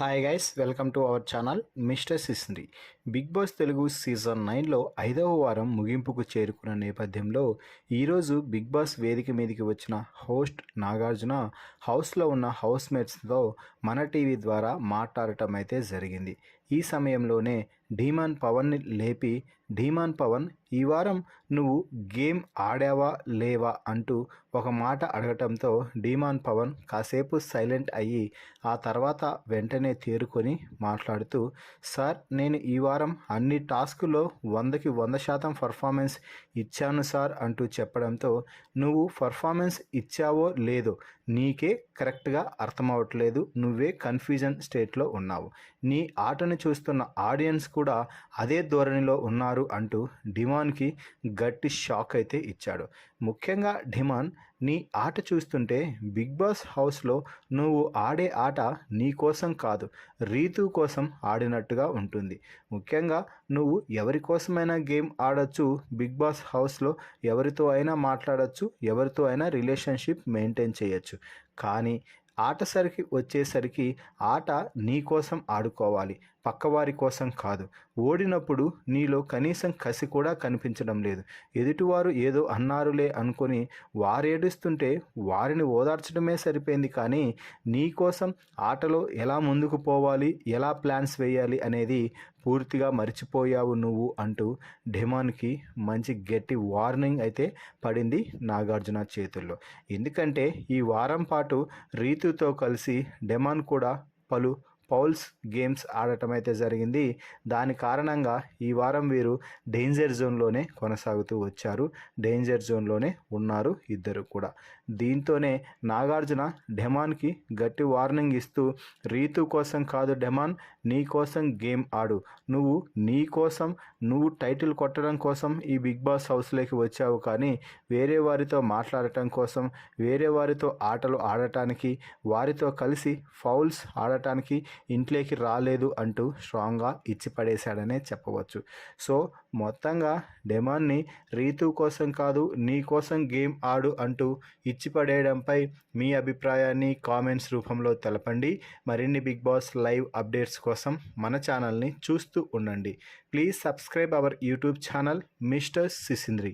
Hi guys, welcome to our channel mister Sisindri. Big boss Telugu season 9లో 5వ వారం ముగింపుకు చేరుకున్న నేపథ్యంలో ఈరోజు బిగ్ బాస్ వేదిక మీదకి వచ్చిన హోస్ట్ నాగార్జున హౌస్లో ఉన్న హౌస్మేట్స్తో మన టీవీ ద్వారా మాట్లాడటం అయితే జరిగింది. ఈ సమయంలోనే ధీమాన్ పవన్ని లేపి, ధీమాన్ పవన్, ఈ వారం నువ్వు గేమ్ ఆడావా లేవా అంటూ ఒక మాట అడగటంతో ధీమాన్ పవన్ కాసేపు సైలెంట్ అయ్యి ఆ తర్వాత వెంటనే తేరుకొని మాట్లాడుతూ, సార్, నేను ఈ వారం అన్ని టాస్కుల్లో 100కి 100% పర్ఫార్మెన్స్ ఇచ్చాను సార్ అంటూ చెప్పడంతో, నువ్వు పర్ఫార్మెన్స్ ఇచ్చావో లేదో నీకే కరెక్ట్గా అర్థమవట్లేదు, నువ్వే కన్ఫ్యూజన్ స్టేట్లో ఉన్నావు, నీ ఆటను చూస్తున్న ఆడియన్స్ కూడా అదే ధోరణిలో ఉన్నారు అంటూ డిమాన్కి గట్టి షాక్ అయితే ఇచ్చాడు. ముఖ్యంగా డిమాన్, నీ ఆట చూస్తుంటే బిగ్ బాస్ హౌస్లో నువ్వు ఆడే ఆట నీ కోసం కాదు, రీతు కోసం ఆడినట్టుగా ఉంటుంది. ముఖ్యంగా నువ్వు ఎవరి కోసమైనా గేమ్ ఆడొచ్చు, బిగ్ బాస్ హౌస్లో ఎవరితో అయినా మాట్లాడచ్చు, ఎవరితో అయినా రిలేషన్షిప్ మెయింటైన్ చేయొచ్చు. కానీ ఆటసరికి వచ్చేసరికి ఆట నీ కోసం ఆడుకోవాలి, పక్కవారి కోసం కాదు. ఓడినప్పుడు నీలో కనీసం కసి కూడా కనిపించడం లేదు. ఎదుటివారు ఏదో అన్నారులే అనుకొని వారేడుస్తుంటే వారిని ఓదార్చడమే సరిపోయింది, కానీ నీ కోసం ఆటలో ఎలా ముందుకు పోవాలి, ఎలా ప్లాన్స్ వేయాలి అనేది పూర్తిగా మర్చిపోయావు నువ్వు అంటూ డెమాన్కి మంచి గట్టి వార్నింగ్ అయితే పడింది నాగార్జున చేతుల్లో. ఎందుకంటే ఈ వారం పాటు రీతుతో కలిసి డెమాన్ కూడా పలు పౌల్స్ గేమ్స్ ఆడటం అయితే జరిగింది. దాని కారణంగా ఈ వారం వీరు డేంజర్ జోన్లోనే కొనసాగుతూ వచ్చారు, డేంజర్ జోన్లోనే ఉన్నారు ఇద్దరు కూడా. దీంతోనే నాగార్జున డెమాన్కి గట్టి వార్నింగ్ ఇస్తూ, రీతు కోసం కాదు డెమాన్, నీ కోసం గేమ్ ఆడు, నువ్వు నీ కోసం, నువ్వు టైటిల్ కొట్టడం కోసం ఈ బిగ్ బాస్ హౌస్లోకి వచ్చావు, కానీ వేరే వారితో మాట్లాడటం కోసం, వేరే వారితో ఆటలు ఆడటానికి, వారితో కలిసి ఫౌల్స్ ఆడటానికి ఇంట్లోకి రాలేదు అంటూ స్ట్రాంగ్గా ఇచ్చి పడేశాడనే చెప్పవచ్చు. సో మొత్తంగా డెమాన్ని రీతు కోసం కాదు, నీ కోసం గేమ్ ఆడు అంటూ ఇచ్చి పడేయడంపై మీ అభిప్రాయాన్ని కామెంట్స్ రూపంలో తెలపండి. మరిన్ని బిగ్ బాస్ లైవ్ అప్డేట్స్ కోసం మన ఛానల్ని చూస్తూ ఉండండి. Please subscribe our YouTube channel mister సిసింద్రి.